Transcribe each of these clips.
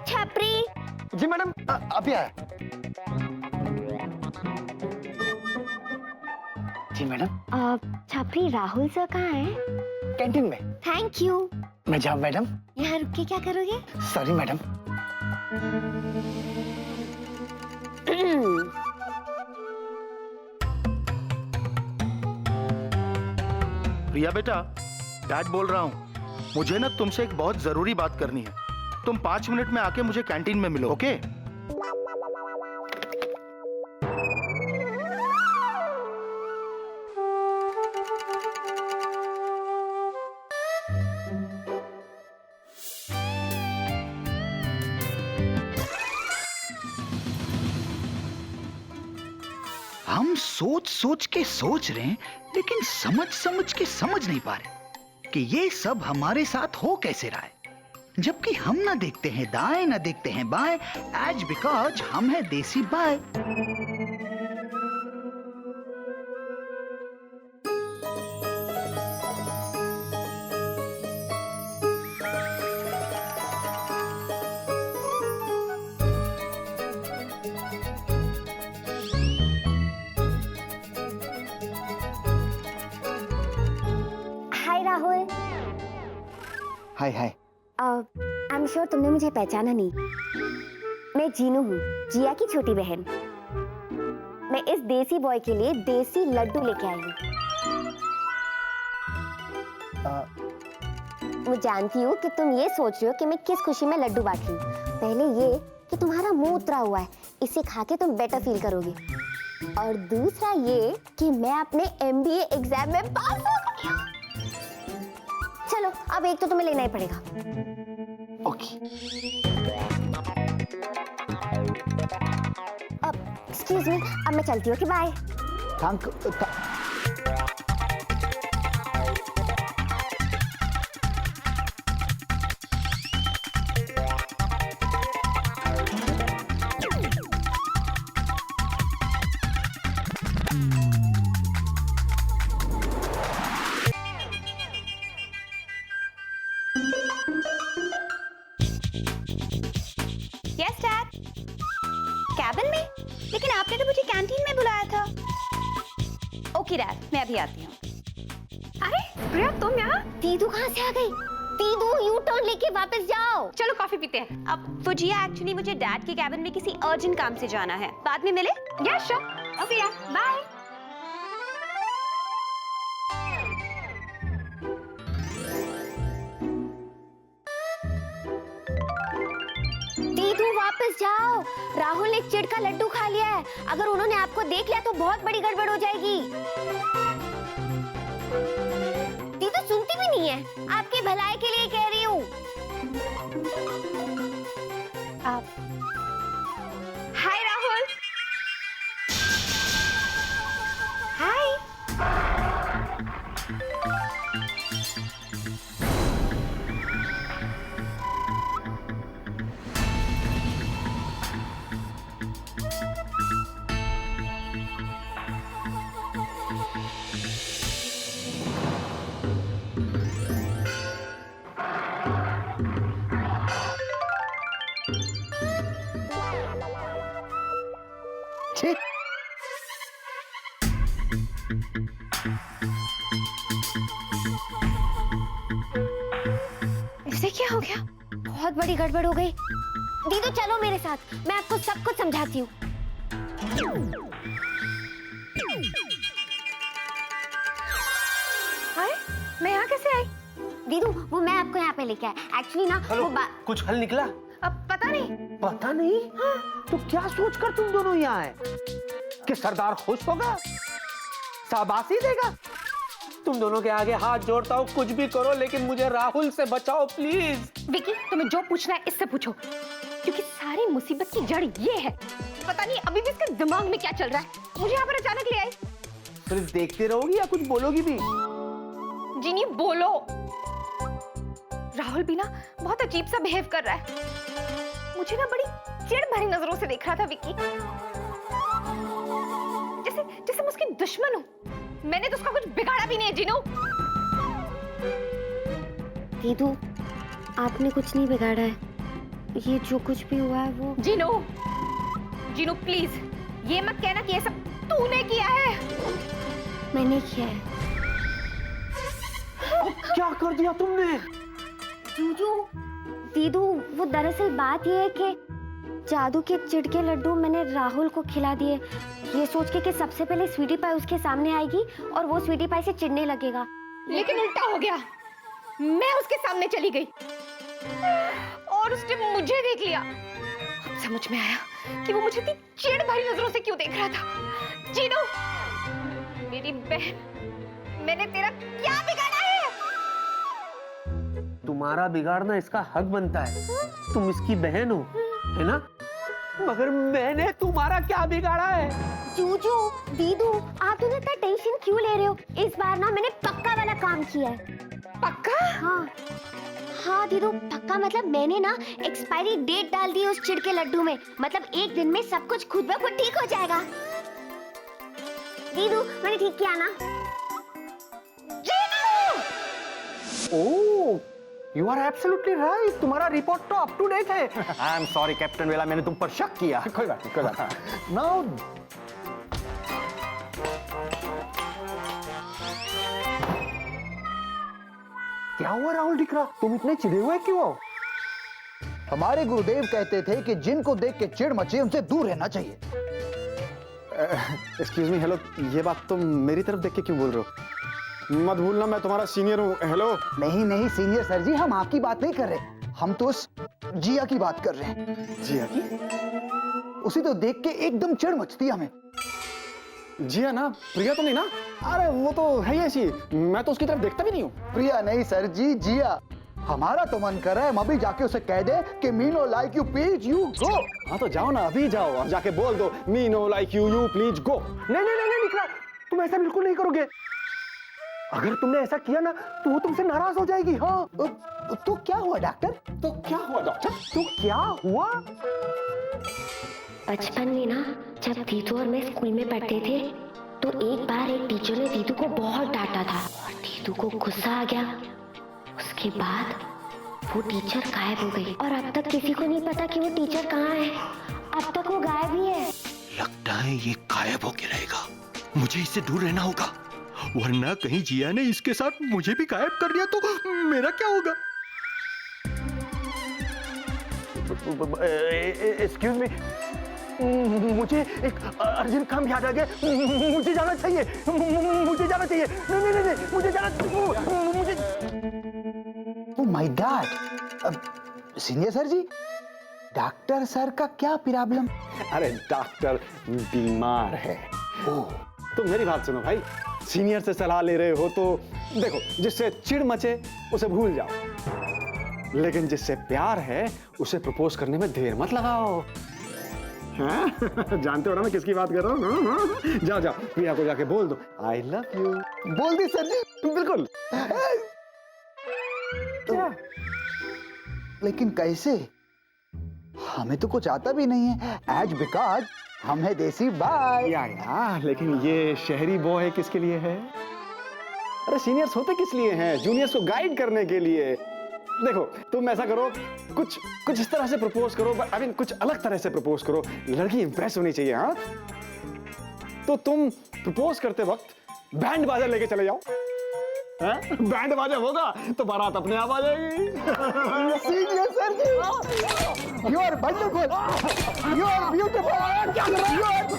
छपरी। जी मैडम, अभी आया। जी मैडम। छपरी, राहुल सर कहाँ है? कैंटीन में। Thank you. मैं जाऊँ मैडम? यहाँ रुक के क्या करोगे? Sorry madam. प्रिया बेटा, डैड बोल रहा हूँ। मुझे ना तुमसे एक बहुत जरूरी बात करनी है। तुम 5 मिनट में आके मुझे कैंटीन में मिलो, ओके? हम सोच सोच के सोच रहे हैं, लेकिन समझ समझ के समझ नहीं पा रहे कि ये सब हमारे साथ हो कैसे रहा है, जबकि हम ना देखते हैं दाएं ना देखते हैं बाएं, एज बिकॉज हम है देसी bye. Hi Rahul. Hi hi. I am sure तुमने मुझे पहचाना नहीं। मैं जीनू हूँ, जिया की छोटी बहन। मैं इस देसी बॉय के लिए देसी लड्डू लेके आई हूँ। मैं जानती हूँ कि तुम ये सोच रहे हो कि मैं किस खुशी में लड्डू बांट रही हूँ। पहले ये कि तुम्हारा मुंह उतरा हुआ है, इसे खा के तुम बेटर फील करोगे। और दूसरा ये कि मैं अपने MBA एग्जाम में पास हो गई हूँ। चलो, अब एक तो तुम्हें लेना ही पड़ेगा। ओके। अब एक्सक्यूज मी, अब मैं चलती हूँ कि bye. Thank. Yes dad. Cabin में? लेकिन आपने तो मुझे कैंटीन में बुलाया था। ओके डैड, मैं अभी आती हूँ। अरे प्रिया, तुम यहाँ? दीदू कहाँ से आ गई? दीदू, यू टर्न लेके वापस जाओ। चलो कॉफी पीते हैं। अब फुजिया, एक्चुअली मुझे डैड के कैबिन में किसी अर्जेंट काम से जाना है। बाद में मिले? Yes sure. ओके यार, बाय। दीदू वापस जाओ। राहुल ने चिढ़ का लड्डू खा लिया है। अगर उन्होंने आपको देख लिया तो बहुत बड़ी गड़बड़ हो जाएगी। दीदू सुनती भी नहीं है। आपकी भलाई के लिए कह रही हूँ। आप हाय राहुल। हाय। ठीक। इसे क्या हो गया? बहुत बड़ी गड़बड़ हो गई। दीदू चलो मेरे साथ, मैं आपको सब कुछ समझाती हूँ। हाय, मैं यहाँ कैसे आई? दीदू, वो मैं आपको यहाँ पे लेके आया। एक्चुअली ना हेलो, वो कुछ हल निकला? अब पता नहीं। पता नहीं? हाँ। तो क्या सोचकर तुम दोनों यहाँ आए? कि सरदार खुश होगा, शाबाशी देगा? तुम दोनों के आगे हाथ जोड़ता हूँ, कुछ भी करो लेकिन मुझे राहुल से बचाओ प्लीज। विकी, तुम्हें जो पूछना है इससे पूछो, क्योंकि सारी मुसीबत की जड़ ये है। पता नहीं अभी भी इसके दिमाग में क्या चल रहा है। मुझे यहाँ पर अचानक ले आई। सिर्फ देखते रहोगी या कुछ बोलोगी भी? जिनी बोलो। राहुल भी ना बहुत अजीब सा बिहेव कर रहा है। मुझे ना बड़ी चिढ़ भरी नजरों से देख रहा था विकी, जैसे जैसे मैं उसकी दुश्मन हूँ। मैंने तो उसका कुछ बिगाड़ा भी नहीं है जिनू। दीदू, आपने कुछ नहीं बिगाड़ा है। ये जो कुछ भी हुआ है वो जीनू, जीनू प्लीज ये मत कहना कि ये सब तूने किया है। मैंने किया है। क्या कर दिया तुमने? जूजू, दीदू, वो दरअसल बात ये है कि जादू के चिढ़ के लड्डू मैंने राहुल को खिला दिए, ये सोच के कि सबसे पहले स्वीटी पाई उसके सामने आएगी और वो स्वीटी पाई से चिढ़ने लगेगा। लेकिन उल्टा हो गया, मैं उसके सामने चली गई और उसने मुझे देख लिया। अब समझ में आया कि वो मुझे इतनी चिढ़ भरी नजरों से क्यों देख रहा था। जीनू, मेरी बहन, मैंने तेरा क्या बिगाड़ा है? तुम्हारा बिगाड़ना इसका हक बनता है, तुम इसकी बहन हो, है ना? मगर मैंने तुम्हारा क्या बिगाड़ा है? जूजू, दीदू, आप दोनों इतना टेंशन क्यों ले रहे हो? इस बार ना मैंने पक्का वाला काम किया है। पक्का? हाँ हाँ दीदू, पक्का मतलब मैंने ना एक्सपायरी डेट डाल दी उस चिढ़ के लड्डू में। मतलब एक दिन में सब कुछ खुद ब खुद ठीक हो जाएगा। दीदू, मैंने ठीक किया ना? ओह, यू आर एब्सोल्युटली राइट, तुम्हारा रिपोर्ट तो अप टू डेट है। आई एम सॉरी कैप्टन वेला, मैंने तुम पर शक किया। कोई बात नहीं, कोई बात नहीं। नाउ क्या हुआ राहुल दिखरा, तुम इतने चिढ़े हुए क्यों हो? हमारे गुरुदेव कहते थे कि जिनको देख के चिढ़ मचे उनसे दूर रहना चाहिए। एक्सक्यूज मी, हेलो, ये बात तुम मेरी तरफ देख के क्यों बोल रहे हो? मत भूलना मैं तुम्हारा सीनियर हूँ। हेलो। नहीं नहीं सीनियर सर जी, हम आपकी बात नहीं कर रहे, हम तो उस जिया की बात कर रहे हैं। जिया की? उसे तो देख के एकदम चिढ़ मचती है हमें। जिया ना, प्रिया तो नहीं ना? अरे वो तो है ही ऐसी, मैं तो उसकी तरफ देखता भी नहीं हूँ। प्रिया नहीं सर जी, जिया। हमारा तो मन कर रहा है हम अभी जाके उसे कह दे कि me know like you please you go. हाँ तो जाओ ना, अभी जाओ और जाके बोल दो me know like you you please go. नहीं नहीं नहीं निकला, तुम ऐसा बिल्कुल नहीं करोगे। अगर तुमने ऐसा किया ना तो वो तुमसे नाराज हो जाएगी। हाँ तो क्या हुआ डॉक्टर? तो क्या हुआ डॉक्टर? तो क्या हुआ? बचपन में ना जब दीदू और मैं स्कूल में पढ़ते थे तो एक बार एक टीचर ने दीदू को बहुत डांटा था और दीदू को गुस्सा आ गया। उसके बाद वो टीचर गायब हो गई और अब तक किसी को नहीं पता कि वो टीचर कहाँ है। अब तक वो गायब ही है। लगता है ये गायब होके रहेगा, मुझे इससे दूर रहना होगा, वरना कहीं जिया ने इसके साथ मुझे भी गायब कर दिया तो मेरा क्या होगा? एक्सक्यूज मी, मुझे एक अर्जेंट काम याद आ गया, मुझे जाना चाहिए, मुझे जाना चाहिए। नहीं नहीं नहीं, मुझे जाना, मुझे। Oh my god, senior sir ji, doctor sir का क्या प्रॉब्लम? अरे डॉक्टर बीमार है। ओह, तो मेरी बात सुनो भाई, सीनियर से सलाह ले रहे हो तो देखो, जिससे चिढ़ मचे उसे भूल जाओ, लेकिन जिससे प्यार है उसे प्रपोज करने में देर मत लगाओ। हाँ? जानते हो ना मैं किसकी बात कर रहा हूँ? हाँ? जाओ जाओ, प्रिया को जाके बोल दो आई लव यू। बोल दी सर जी। बिल्कुल। तो, लेकिन कैसे? हमें तो कुछ आता भी नहीं है, एज बिकॉज हम है देसी बाय। या, लेकिन ये शहरी बॉय किसके लिए है? अरे सीनियर्स होते किस लिए हैं? जूनियर्स को गाइड करने के लिए। देखो तुम ऐसा करो, कुछ इस तरह से प्रपोज करो, आई मीन कुछ अलग तरह से प्रपोज करो, लड़की इंप्रेस होनी चाहिए। हाँ, तो तुम प्रपोज करते वक्त बैंड बाजा लेके चले जाओ। हाँ? बैंड बाजा होगा तो बारात अपने आप आ जाएगी। Senior sir ji, you are wonderful, you are beautiful,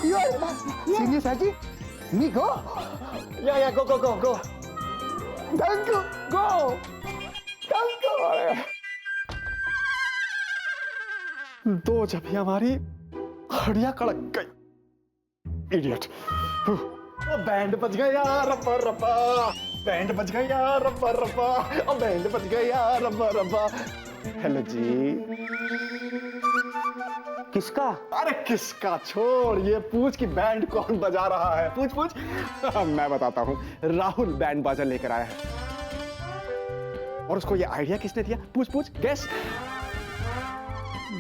you are senior sir ji, me go. या go go go go, thank you, go thank you. दो जब ही हमारी हड्डियां कड़क गई। इडियट। ओ बैंड बज गया रब्बा रब्बा, बैंड बज गया रब्बा रब्बा, ओ बैंड बज गया रब्बा रब्बा। हेलो जी। किसका? अरे किसका छोड़, ये पूछ कि बैंड कौन बजा रहा है। पूछ पूछ। मैं बताता हूँ, राहुल बैंड बाजा लेकर आया है। और उसको ये आइडिया किसने दिया? पूछ पूछ, गेस।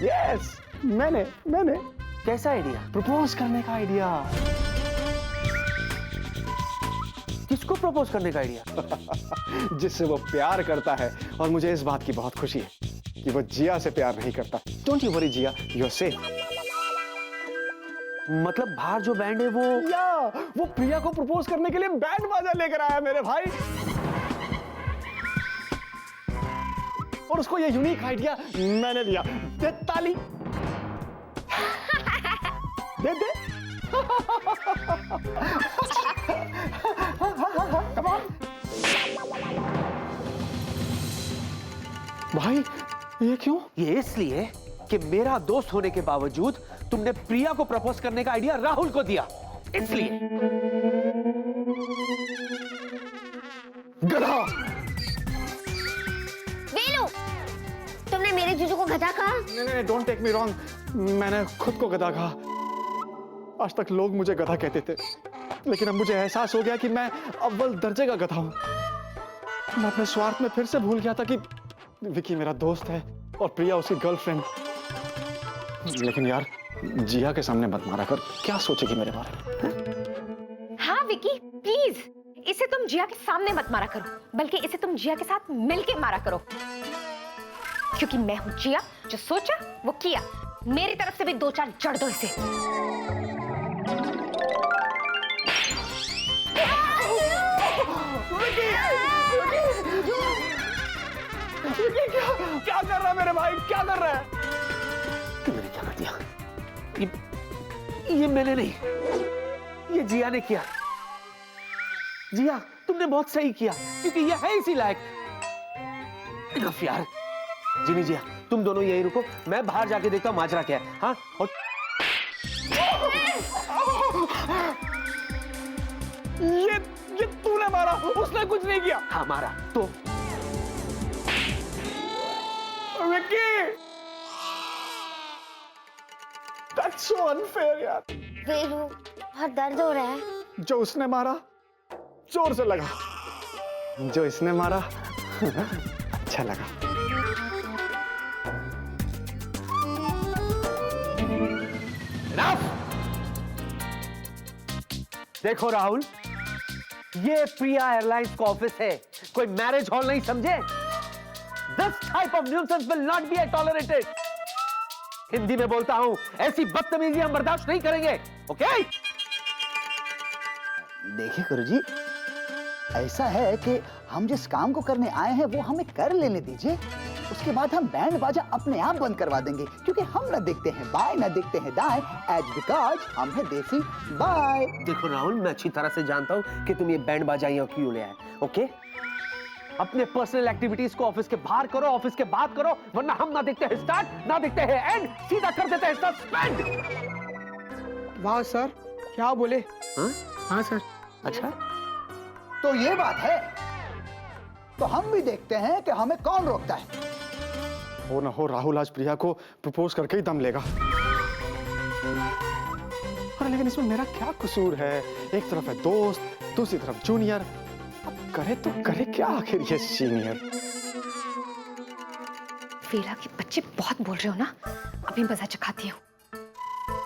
यस, मैंने। कैसा आइडिया? प्रपोज करने का आइडिया। किसको प्रपोज करने का आइडिया? जिससे वो प्यार करता है, और मुझे इस बात की बहुत खुशी है। कि वो जिया से प्यार नहीं करता। Don't you worry Jiya, you are safe. मतलब बाहर जो बैंड है वो या वो प्रिया को प्रपोज करने के लिए बैंड बाजा लेकर आया मेरे भाई। और उसको ये यूनिक आइडिया मैंने दिया। दे ताली, दे दे। Come on. भाई ये क्यों? ये इसलिए कि मेरा दोस्त होने के बावजूद तुमने प्रिया को प्रपोज करने का आइडिया राहुल को दिया, इसलिए। गधा। वेलू, तुमने मेरे जीजू को गधा कहा? नहीं, डोंट टेक मी रॉन्ग, मैंने खुद को गधा कहा। आज तक लोग मुझे गधा कहते थे, लेकिन अब मुझे एहसास हो गया कि मैं अव्वल दर्जे का गधा हूं। मैं अपने स्वार्थ में फिर से भूल गया था कि विकी मेरा दोस्त है और प्रिया उसकी गर्लफ्रेंड। लेकिन यार, जिया के सामने मत मारा कर, क्या सोचेगी मेरे बारे में? हाँ विकी, प्लीज इसे तुम जिया के सामने मत मारा करो, बल्कि इसे तुम जिया के साथ मिलके मारा करो, क्योंकि मैं हूं जिया, जो सोचा वो किया। मेरी तरफ से भी 2-4 जड़ दो इसे। क्या कर रहा है मेरे भाई, क्या कर रहा है? मैंने क्या कर दिया? ये मैंने नहीं, ये जिया ने किया। जिया, तुमने बहुत सही किया, क्योंकि ये है इसी लायक। इनफ यार। जिमी जिया, तुम दोनों यहीं रुको, मैं बाहर जाके देखता हूँ माजरा क्या है। हाँ, और ये तूने मारा, उसने कुछ नहीं किया। हाँ मारा तो। विक्की, that's so unfair यार। वेलू, बहुत दर्द हो रहा है। जो उसने मारा जोर से लगा, जो इसने मारा अच्छा लगा। देखो राहुल, ये प्रिया एयरलाइंस का ऑफिस है, कोई मैरिज हॉल नहीं, समझे? This type of nuisance will not be tolerated. Hindi में बोलता हूं, ऐसी बदतमीजी हम बर्दाश्त नहीं करेंगे, ओके? देखिए गुरुजी, ऐसा है कि हम जिस काम को करने आए हैं वो हमें कर लेने दीजिए। उसके बाद हम बैंड बाजा अपने आप बंद करवा देंगे, क्योंकि हम ना देखते हैं बाएं ना देखते हैं दाएं, एज बिकॉज हम हैं देसी बाय। देखो राहुल, मैं अच्छी तरह से जानता हूं कि तुम ये बैंड बाजा यहाँ क्यों ले आए, ओके? अपने पर्सनल एक्टिविटीज को ऑफिस के बाहर करो, ऑफिस के बाद करो, वरना हम ना देखते हैं स्टार्ट ना देखते हैं एंड, सीधा कर देते हैं सस्पेंड। वाह सर, क्या बोले? हाँ सर। अच्छा, तो ये बात है, तो हम भी देखते हैं कि हमें कौन रोकता है। हो ना हो, राहुल आज प्रिया को प्रपोज करके ही दम लेगा। अरे लेकिन इसमें मेरा क्या कसूर है? एक तरफ है दोस्त, दूसरी तरफ जूनियर। अब करे तो करे क्या आखिर ये सीनियर? वेला के बच्चे बहुत बोल रहे हो ना, अभी मजा चखाती हूँ।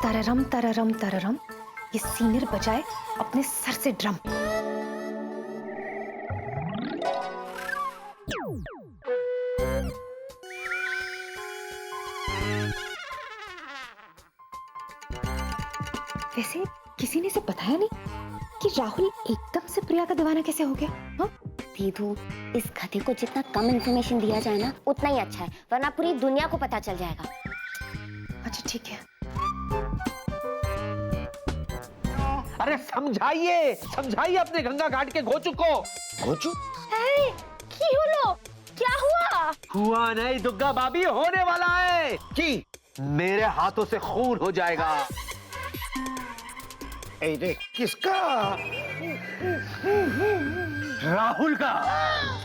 तररम तररम तररम, ये सीनियर बजाए अपने सर से ड्रम। वैसे किसी ने इसे बताया नहीं कि राहुल एकदम से प्रिया का दीवाना कैसे हो गया? हाँ? दीदू, इस गधे को जितना कम इंफॉर्मेशन दिया जाए ना, उतना ही अच्छा है, वरना पूरी दुनिया को पता चल जाएगा। अच्छा ठीक है। अरे समझाइए, समझाइए अपने गंगा घाट के घोचू को। घोचू? क्या हुआ? हुआ नहीं दुग्गा भाभी, होने वाला है कि मेरे हाथों से खून हो जाएगा। अरे किसका? राहुल का।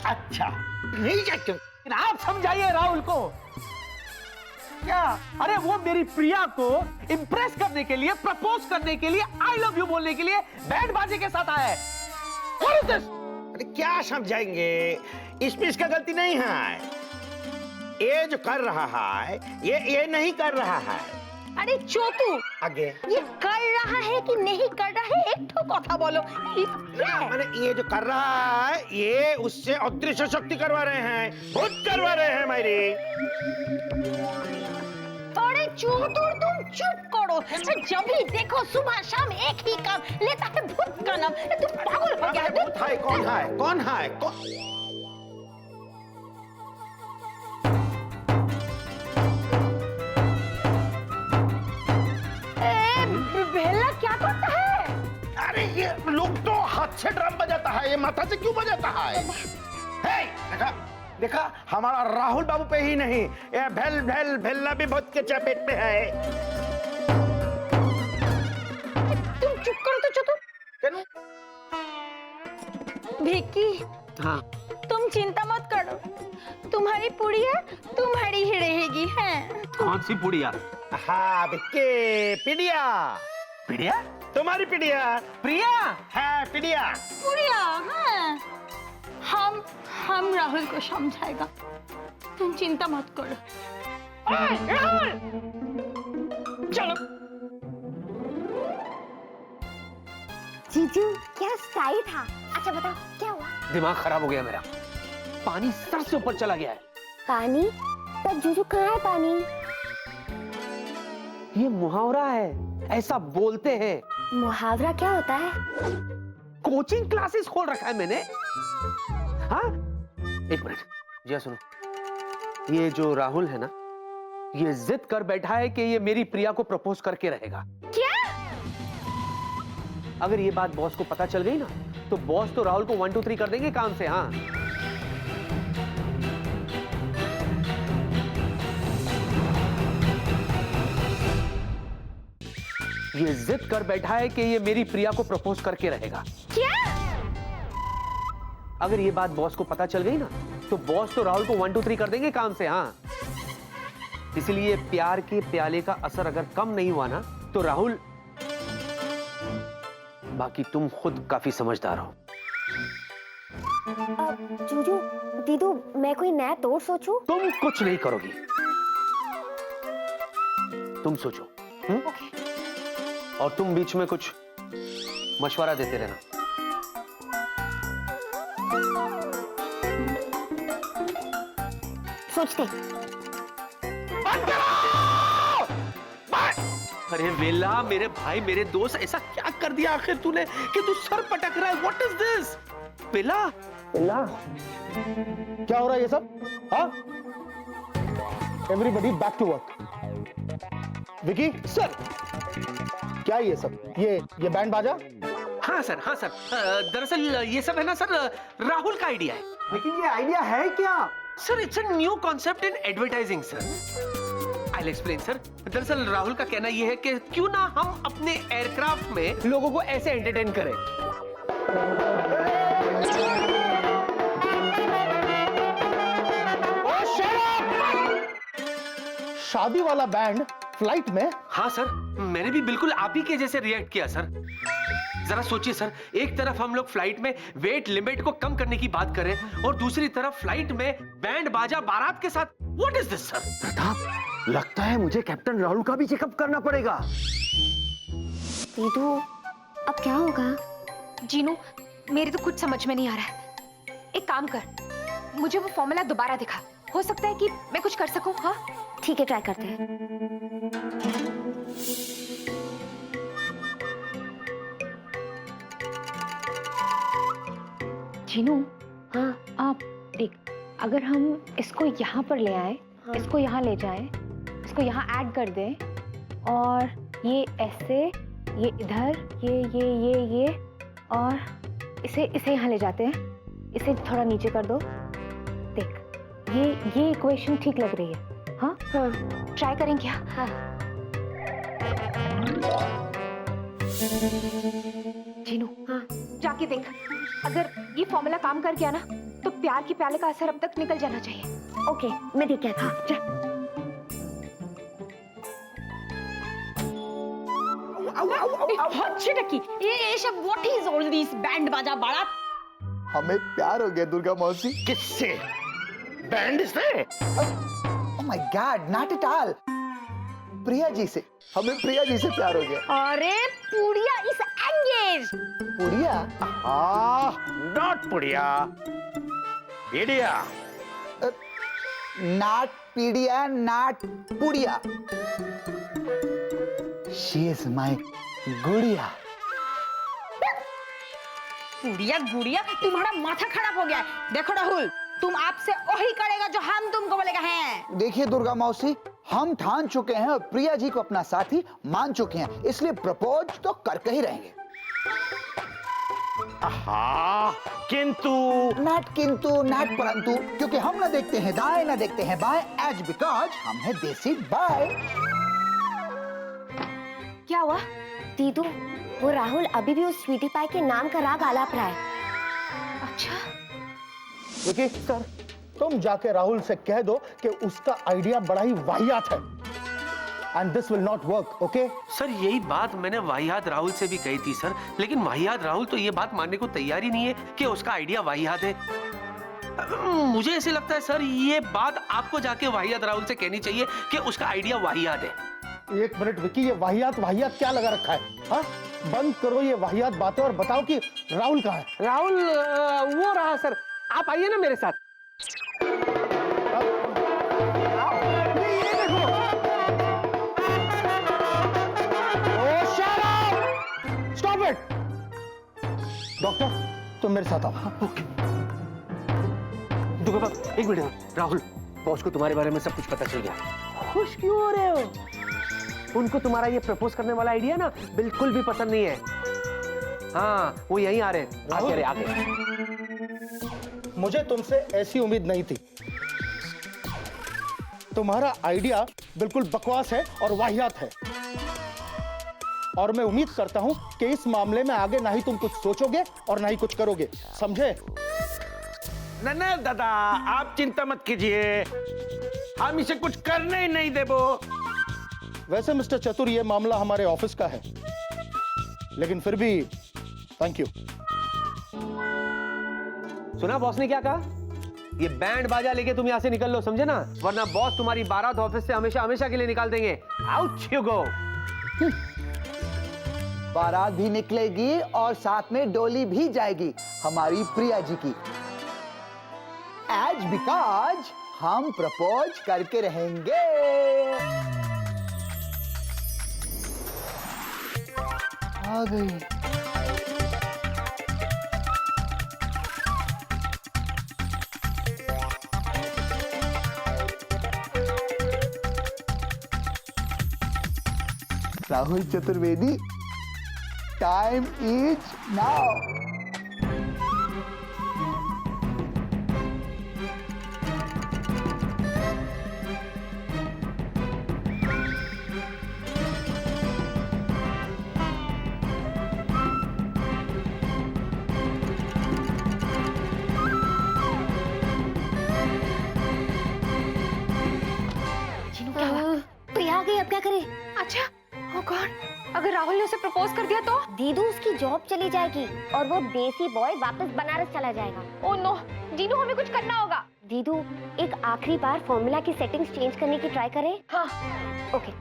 अच्छा, नहीं जाते। आप समझाइए राहुल को। क्या? अरे वो मेरी प्रिया को इम्प्रेस करने के लिए, प्रपोज करने के लिए, आई लव यू बोलने के लिए बैंड बाजे के साथ आया है। What is this? अरे क्या समझाएंगे, इसमें इसका गलती नहीं है। ये जो कर रहा है ये नहीं कर रहा है, अरे चोतू, आगे ये कर रहा है कि नहीं कर रहा है, एक तो कथा बोलो। ये क्या है? मैंने ये जो कर रहा है ये उससे अदृश्य शक्ति करवा रहे हैं, भूत करवा रहे हैं मेरी। अरे चोतुर तुम चुप करो। जब भी देखो सुबह शाम एक ही काम, लेता है भूत का नाम। तुम पागल हो गया भूत है? कौन है? कौन है? बेला क्या करता है? अरे ये लोग तो हाथ से ड्रम बजाता है, ये माथा से क्यों बजाता है? हे, देखा देखा, हमारा राहुल बाबू पे ही नहीं, ये भेल भेल भेलना भी भूत के चपेट में है। तुम चुप करो तो चतुर। विक्की, हाँ तुम चिंता मत करो, तुम्हारी पुड़िया तुम्हारी ही रहेगी। है कौन सी पुड़िया? हाँ बिक्की, पिडिया पिड़िया? तुम्हारी पिडिया। प्रिया? है पिडिया। पुड़िया। हाँ, हम राहुल को समझाएगा, तुम चिंता मत करो। राहुल चलो। जीजू क्या स्टाइल था। अच्छा बताओ क्या हुआ? दिमाग खराब हो गया मेरा, पानी सर से ऊपर चला गया है। पानी? तब जीजू कहाँ है पानी? ये मुहावरा है, ऐसा बोलते हैं। मुहावरा क्या होता है? कोचिंग क्लासेस खोल रखा है मैंने। हाँ एक मिनट जी, सुनो, ये जो राहुल है ना, ये जिद कर बैठा है कि ये मेरी प्रिया को प्रपोज करके रहेगा। क्या? अगर ये बात बॉस को पता चल गई ना, तो बॉस तो राहुल को 1 2 3 कर देंगे काम से। हाँ ये जिद कर बैठा है कि ये मेरी प्रिया को प्रपोज करके रहेगा। क्या? अगर ये बात बॉस को पता चल गई ना, तो बॉस तो राहुल को 1 2 3 कर देंगे काम से। हाँ इसलिए प्यार के प्याले का असर अगर कम नहीं हुआ ना, तो राहुल, बाकी तुम खुद काफी समझदार हो। जीजू दीदू, मैं कोई नया तोड़ सोचूं? तुम कुछ नहीं करोगी, तुम सोचो। और तुम बीच में कुछ मशवरा देते रहना। सोचते। अरे वेला, मेरे भाई मेरे दोस्त, ऐसा क्या कर दिया आखिर तूने कि तू सर पटक रहा है? What is this? वेला इल्ला, क्या हो रहा है ये सब? हाँ, everybody back to work. Vicky sir. क्या ये सब? ये बैंड बाजा? हाँ सर, हाँ सर, दरअसल ये सब है ना सर, राहुल का आइडिया है। लेकिन ये आइडिया है क्या? Sir it's a new concept in advertising sir. I will explain sir. दरअसल राहुल का कहना ये है कि क्यों ना हम अपने एयरक्राफ्ट में लोगों को ऐसे एंटरटेन करें। शादी वाला बैंड फ्लाइट में? हाँ सर, मैंने भी बिल्कुल आप ही के जैसे रिएक्ट किया सर। जरा सोचिए सर, एक तरफ हम लोग फ्लाइट में वेट लिमिट को कम करने की बात करें, और दूसरी तरफ फ्लाइट में बैंड बाजा बारात के साथ। What is this sir? Pratap, लगता है मुझे कैप्टन राहुल का भी चेकअप करना पड़ेगा। दीदू अब क्या होगा? जीनू, मेरे तो कुछ समझ में नहीं आ रहा है। एक काम कर, मुझे वो फॉर्मूला दोबारा दिखा, हो सकता है कि मैं कुछ कर सकूं। हाँ ठीक है, ट्राई करते हैं। जीनू, हाँ आप देख, अगर हम इसको यहाँ पर ले आए, हाँ। इसको यहाँ ले जाएं, इसको यहाँ ऐड कर दें, और ये ऐसे, ये इधर, ये और इसे यहाँ ले जाते हैं। इसे थोड़ा नीचे कर दो। देख, ये इक्वेशन ठीक लग रही है। हाँ हाँ ट्राई करें क्या? हाँ। जीनू, हाँ जाके देख, अगर ये फॉर्मूला काम कर गया ना, तो प्यार की प्याले का असर अब तक निकल जाना चाहिए। ओके, मैं देख के आती हूँ। हाँ जा। बहुत छिटकी। ये सब what is all this band बाजा बारात? हमें प्यार हो गया दुर्गा मौसी। किससे? बैंड से? Oh my God, not at all. Priya ji से, हमें प्रिया जी से प्यार हो गया। अरे पुड़िया इज एंगेज। पुड़िया? नॉट पुड़िया, इडिया। नाट पीडिया, नाट पुड़िया। शी इज माई गुड़िया। पुड़िया गुड़िया, तुम्हारा माथा खराब हो गया है। देखो राहुल, तुम आपसे वही करेगा जो हम तुमको बोलेगा है। देखिए दुर्गा मौसी, हम ठान चुके हैं और प्रिया जी को अपना साथी मान चुके हैं, इसलिए प्रपोज तो करके ही रहेंगे। किंतु नाट परंतु, क्योंकि हम ना देखते हैं दाएं ना देखते हैं बाएं, एज बिकॉज हम है देसी बाय। क्या हुआ दीदू? वो राहुल अभी भी उस स्वीटी पाई के नाम का राग आलाप रहा है। अच्छा, देखिए सर, तुम जाके राहुल से कह दो कि उसका आइडिया बड़ा ही वाहियात है, and this will not work, okay? Sir यही बात मैंने वाहियात राहुल से भी कही थी सर, लेकिन वाहियात राहुल तो ये बात मानने को तैयार ही नहीं है कि उसका आइडिया वाहियात है। मुझे ऐसे लगता है सर, ये बात आपको जाके वाहियात राहुल से कहनी चाहिए कि उसका आइडिया वाहियात है। एक मिनट विकी, ये वाहियात वाहियात क्या लगा रखा है? हाँ, बंद करो ये वाहियात बातें और बताओ कि राहुल कहाँ है? राहुल वो रहा सर, आप आइए ना मेरे साथ। Stop it! डॉक्टर, तुम मेरे साथ आओ। ओके। दुर्गा बाबा, एक मिनट। राहुल, बॉस को तुम्हारे बारे में सब कुछ पता चल गया। खुश क्यों हो रहे हो? उनको तुम्हारा ये प्रपोज करने वाला आइडिया ना बिल्कुल भी पसंद नहीं है। हाँ, वो यहीं आ रहे हैं। आके आके। मुझे तुमसे ऐसी उम्मीद नहीं थी। तुम्हारा आइडिया बिल्कुल बकवास है और वाहियात है, और मैं उम्मीद करता हूं कि इस मामले में आगे ना ही तुम कुछ सोचोगे और ना ही कुछ करोगे, समझे? नन्ना दादा, आप चिंता मत कीजिए, हम इसे कुछ करने ही नहीं देबो। वैसे मिस्टर चतुर, ये मामला हमारे ऑफिस का है, लेकिन फिर भी थैंक यू। सुना बॉस ने क्या कहा? ये बैंड बाजा लेके तुम यहाँ से निकल लो, समझे ना? वरना बॉस तुम्हारी बारात ऑफिस से हमेशा हमेशा के लिए निकाल देंगे। Out you go. बारात भी निकलेगी और साथ में डोली भी जाएगी हमारी प्रिया जी की, एज बिकॉज हम प्रपोज करके रहेंगे। आ गई। Rahul Chaturvedi, time is now. Priya आ गई, अब क्या करे? अच्छा, oh God, अगर राहुल ने उसे प्रपोज कर दिया तो? दीदू उसकी जॉब चली जाएगी और वो देसी बॉय वापस बनारस चला जाएगा। ओह नो, जीनू हमें कुछ करना होगा। दीदू एक आखिरी बार फॉर्मूला की सेटिंग्स चेंज करने की ट्राई करें। हाँ, ओके।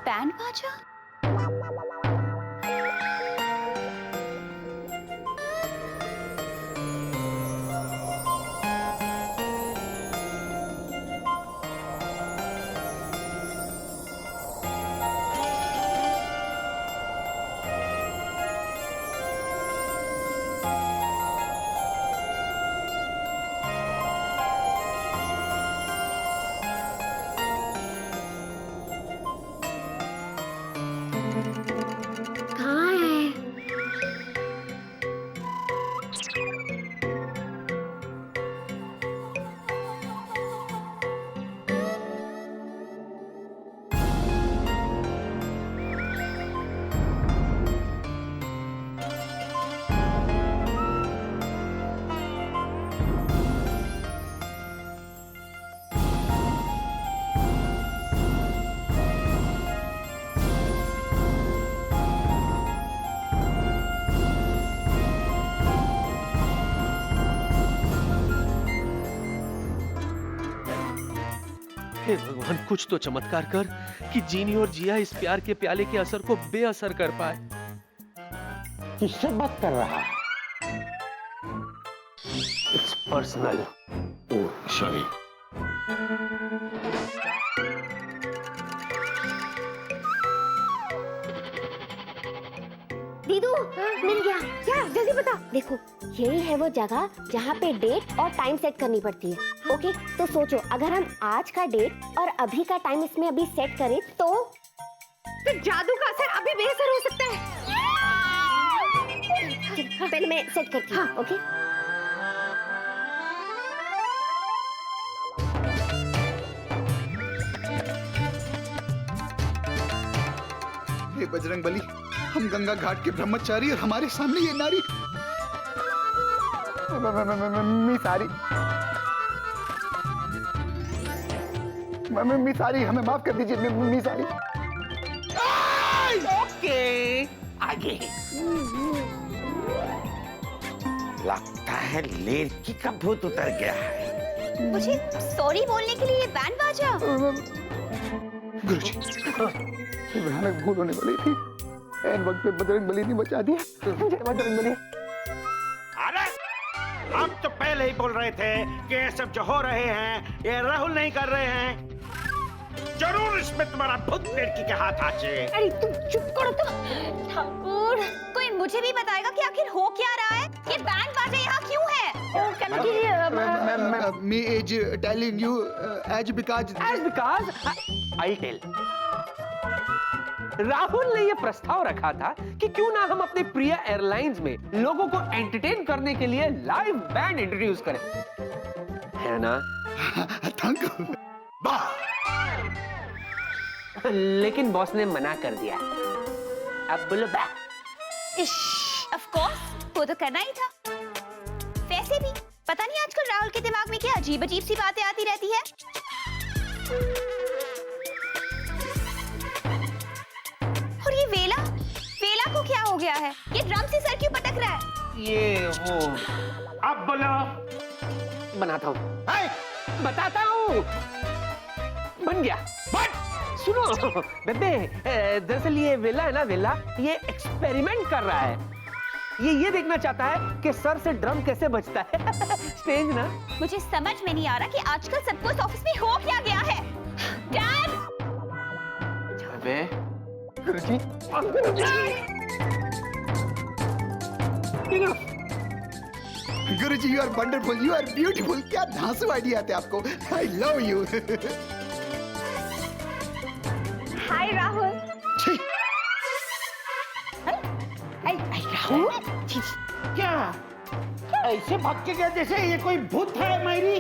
बैंड बाजा? हे भगवान, कुछ तो चमत्कार कर कि जीनी और जिया इस प्यार के प्याले के असर को बेअसर कर पाए। किससे बात कर रहा है? It's personal. Oh sorry. Didu मिल गया। क्या? जल्दी बता। देखो यही है वो जगह जहाँ पे डेट और टाइम सेट करनी पड़ती है। ओके तो सोचो, अगर हम आज का डेट और अभी का टाइम इसमें अभी सेट करें तो जादू का असर अभी बेअसर हो सकता है। पहले मैं सेट करती हूँ। ओके हे बजरंगबली, हम गंगा घाट के ब्रह्मचारी और हमारे सामने ये नारी। मी सारी, हमें माफ कर दीजिए मी सारी। ओके आगे। लगता है लेरकी का भूत उतर गया है। मुझे सॉरी बोलने के लिए ये बैंड बाजा। गुरुजी, भयानक भूल होने वाली थी, ऐन वक्त पे बजरंगबली ने बचा दिया। जय बजरंगबली। अरे हम तो पहले ही बोल रहे थे कि ये सब जो हो रहे हैं ये राहुल नहीं कर रहे हैं। जरूर इसमें तुम्हारा भूत लड़की के हाथ आचे। अरे तुम चुप करो तो। ठाकुर, कोई मुझे भी बताएगा कि आखिर हो क्या रहा है? ये बैंड बाजा यहाँ क्यों है? me is telling you as because I'll tell। Rahul ने ये प्रस्ताव रखा था कि क्यों ना हम अपने प्रिया एयरलाइंस में लोगों को एंटरटेन करने के लिए लाइव बैंड इंट्रोड्यूस करें, है ना? Thank you. लेकिन बॉस ने मना कर दिया। अब बोलो बा। ऑफ कोर्स वो तो करना ही था। वैसे भी पता नहीं आजकल राहुल के दिमाग में क्या अजीब अजीब सी बातें आती रहती है। और ये वेला को क्या हो गया है? ये ड्रम से सर क्यों पटक रहा है? ये वो अब बोलो। बनाता हूँ, बताता हूँ। बन गया। सुनो बेबे, दरअसल ये वेला है ना, वेला ये एक्सपेरिमेंट कर रहा है। ये देखना चाहता है कि सर से ड्रम कैसे बजता है। स्टेज ना। मुझे समझ में नहीं आ रहा कि आजकल सबको इस ऑफिस में हो क्या गया है। डैड! बेबे, Guruji, Guruji, you are wonderful, you are beautiful. क्या धांसू आइडिया आते आपको। I love you. Hi Rahul. Rahul क्या ऐसे भाग के गया जैसे ये कोई भूत है मेरी।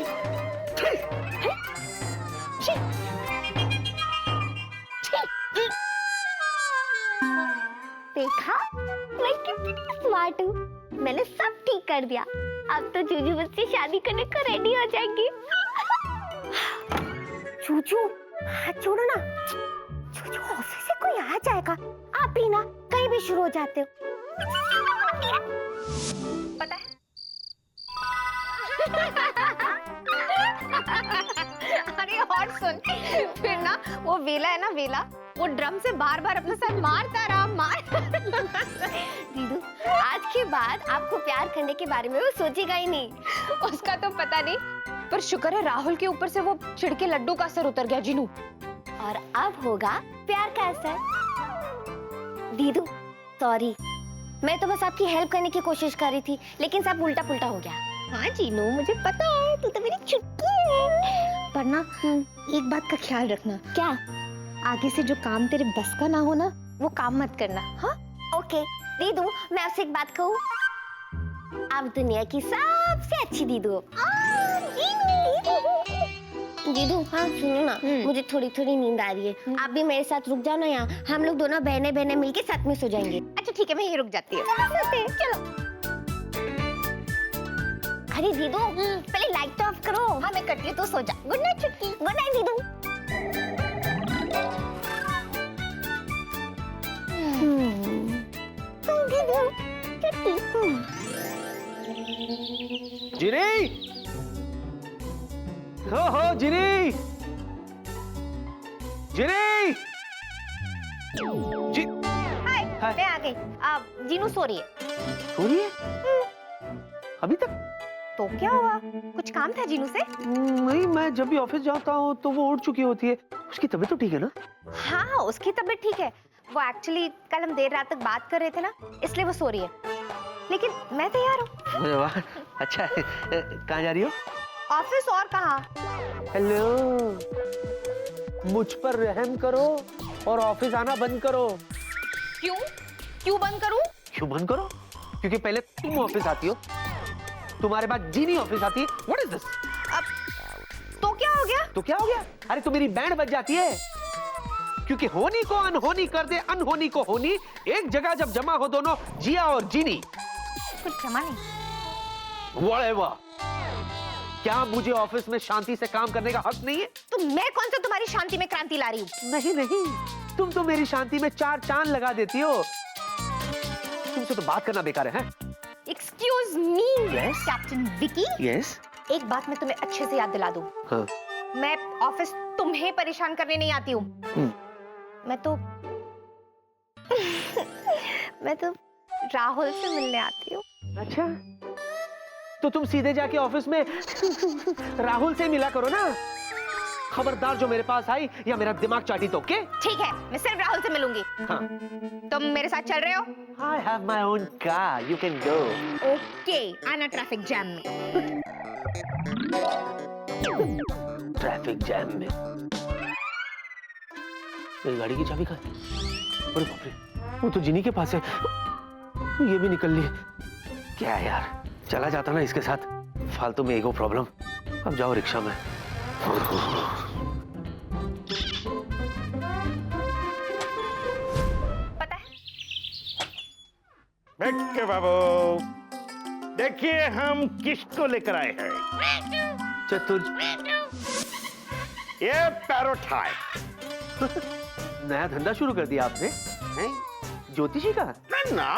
देखा मैं कितनी स्मार्ट हूँ। मैंने सब ठीक कर दिया। अब तो जूजू मुझसे शादी करने को रेडी हो जाएंगी। जूजू हाथ छोड़ो ना। जूजू ऑफिस से कोई आ जाएगा। आप भी ना कहीं भी शुरू हो जाते हो। पता है? अरे और सुन, फिर ना वो वेला है ना, वेला वो ड्रम से बार बार अपना सर मारता रहा। दीदू, आज के बाद आपको प्यार करने के बारे में वो सोचेगा ही नहीं। उसका तो पता नहीं, पर शुक्र है राहुल के ऊपर से वो छिड़के लड्डू का असर उतर गया जीनू। और अब होगा प्यार का असर। दीदू सॉरी, मैं तो बस आपकी हेल्प करने की कोशिश कर रही थी, लेकिन सब उल्टा पुल्टा हो गया। हाँ जीनू, मुझे पता है, तू तो मेरी चुटकी है। पर ना एक बात का ख्याल रखना। क्या? आगे से जो काम तेरे बस का ना हो ना, वो काम मत करना। हाँ ओके दीदू, मैं आपसे एक बात कहूँ, आप दुनिया की सबसे अच्छी दीदू हो। दीदू हाँ सुनो ना, मुझे थोड़ी थोड़ी नींद आ रही है। आप भी मेरे साथ रुक जाओ ना यहाँ, हम लोग दोनों बहने बहने मिलके साथ में सो जाएंगे। अच्छा ठीक है, मैं यहीं रुक जाती हूँ। चलो। अरे दीदू पहले लाइट ऑफ करो। हाँ मैं करती हूँ, तो सो जा। Good night Chutki. Good night Didu. Didu Chutki. Jini, हो जिनी, जिनी जी हाय, हाय। मैं आ गई। जीनू सो रही है। सो रही है अभी तक? तो क्या हुआ? कुछ काम था जीनू से? नहीं, मैं जब भी ऑफिस जाता हूँ तो वो उठ चुकी होती है। उसकी तबीयत तो ठीक है ना? हाँ, उसकी तबीयत ठीक है। वो एक्चुअली कल हम देर रात तक बात कर रहे थे ना, इसलिए वो सो रही है। लेकिन मैं तैयार हूँ। अरे वाह, अच्छा है। कहाँ जा रही हो? ऑफिस और कहाँ? हेलो, मुझ पर रहम करो और ऑफिस आना बंद करो। क्यों? क्यों बंद करूं? क्यों बंद करो? क्योंकि पहले तुम ऑफिस आती हो, तुम्हारे बाद जीनी ऑफिस आती है। What is this? अब तो क्या हो गया? तो क्या हो गया? अरे तो मेरी बैंड बज जाती है, क्योंकि होनी को अनहोनी कर दे, अनहोनी को होनी। एक जगह जब जमा हो दोनों, जिया और जीनी। कुछ जमा नहीं। Whatever. क्या मुझे ऑफिस में शांति से काम करने का हक नहीं है? तो मैं कौन सा तुम्हारी शांति में क्रांति ला रही हूँ? नहीं नहीं, तुम तो मेरी शांति में 4 चांद लगा देती हो। तुमसे तो बात करना बेकार है। Excuse me, Yes? Captain Vicky. Yes. एक बात मैं तुम्हें अच्छे से याद दिला दूं। हाँ। मैं ऑफिस तुम्हें परेशान करने नहीं आती हूँ। मैं तो मैं तो राहुल से मिलने आती हूँ। अच्छा, तो तुम सीधे जाके ऑफिस में राहुल से मिला करो ना। खबरदार जो मेरे पास आई या मेरा दिमाग चाटी तो। ओके? ठीक है, मैं सिर्फ राहुल से मिलूंगी। हाँ। तुम मेरे साथ चल रहे हो? I have my own car. You can go. Okay, आना ट्रैफिक जैम में। ट्रैफिक जैम में? मेरी गाड़ी की चाबी कहाँ है? अरे बाप रे, वो तो जिनी के पास है। ये भी निकल ली। क्या यार, चला जाता ना इसके साथ, फालतू में ईगो प्रॉब्लम। अब जाओ रिक्शा में। पता है, बेटे बाबू, देखिए हम किसको लेकर आए हैं। चतुर ये पैरोट है। नया धंधा शुरू कर दिया आपने? नहीं? ज्योतिषी का? ना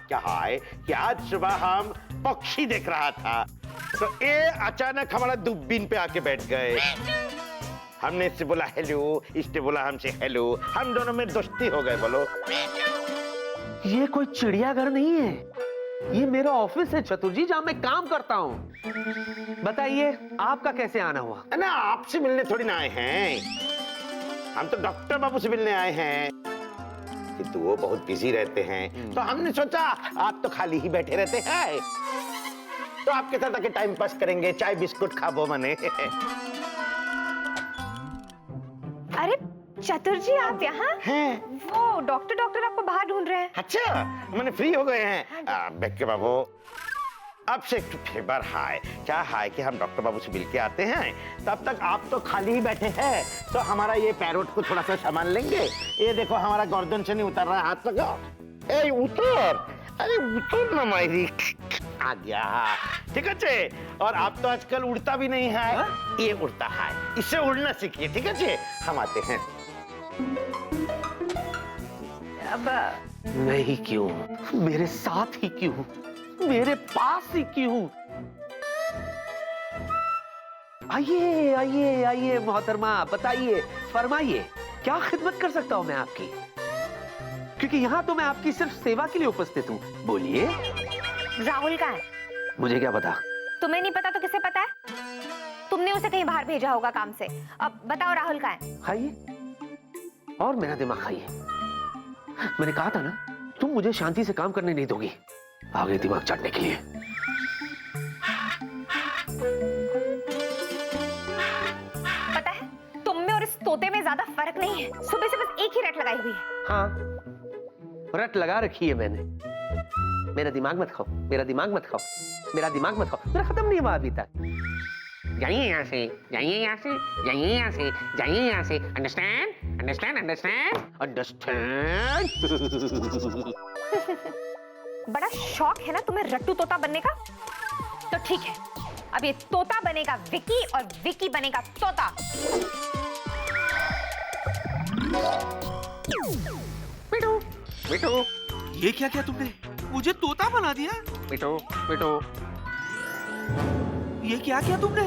क्या है कि आज सुबह हम पक्षी देख रहा था, तो ये अचानक हमारा दूरबीन पे आके बैठ गए। हमने इससे बोला हेलो, इसने बोला हमसे हेलो, हम दोनों में दोस्ती हो गए। बोलो, ये कोई चिड़ियाघर नहीं है, ये मेरा ऑफिस है चतुर जी, जहां मैं काम करता हूँ। बताइए आपका कैसे आना हुआ? ना आपसे मिलने थोड़ी ना आए हैं, हम तो डॉक्टर बाबू से मिलने आए हैं। किंतु वो बहुत बिजी रहते हैं, तो हमने सोचा आप तो खाली ही बैठे रहते हैं, तो आपके साथ आके टाइम पास करेंगे, चाय बिस्कुट खाबो मने। अरे चतुर जी, आप यहाँ हैं? वो डॉक्टर आपको बाहर ढूंढ रहे हैं। अच्छा, मैंने फ्री हो गए हैं। बेके बाबू, अब से एक फेवर है, क्या है कि हम डॉक्टर बाबू से मिल के आते हैं, तब तक आप तो खाली ही बैठे हैं, तो हमारा ये पैरोट को थोड़ा सा सामान लेंगे। ये देखो हमारा गर्दन से नहीं उतर रहा है, हाथ लगाओ। ए उतर, अरे उतर ना मायरी। आ गया, ठीक है। और आप तो आजकल उड़ता भी नहीं है, ये उड़ता है, इससे उड़ना सीखिए, ठीक है। हम आते हैं। अब नहीं क्यों, मेरे साथ ही क्यों, मेरे पास ही क्यों? आइए आइए आइए मोहतरमा, बताइए, फरमाइए, क्या खिदमत कर सकता हूं मैं आपकी? क्योंकि यहां तो मैं आपकी सिर्फ सेवा के लिए उपस्थित हूं। बोलिए। राहुल कहाँ है? मुझे क्या पता? तुम्हें नहीं पता तो किसे पता है? तुमने उसे कहीं बाहर भेजा होगा काम से। अब बताओ राहुल कहाँ है? खाइए और मेरा दिमाग खाइए। मैंने कहा था ना, तुम मुझे शांति से काम करने नहीं दोगी, आगे दिमाग चाटने के लिए। पता है, तुम में और इस तोते में ज्यादा फर्क नहीं है। सुबह से बस एक ही रट लगाई हुई है। हाँ, रट लगा रखी है मैंने। मेरा दिमाग मत खाओ, मेरा दिमाग मत खाओ, मेरा दिमाग मत खाओ। मेरा खत्म नहीं हुआ अभी तक। जाइए यहाँ से, जाइए यहाँ से, जाइए यहाँ से, जाइए यहाँ से। Understand, understand, understand, understand. बड़ा शौक है ना तुम्हें रट्टू तोता बनने का? तो ठीक है, अब ये तोता बनेगा विकी और विकी बनेगा तोता। बेटो, बेटो, ये क्या किया तुमने? मुझे तोता बना दिया? बेटो, बेटो, ये क्या किया तुमने?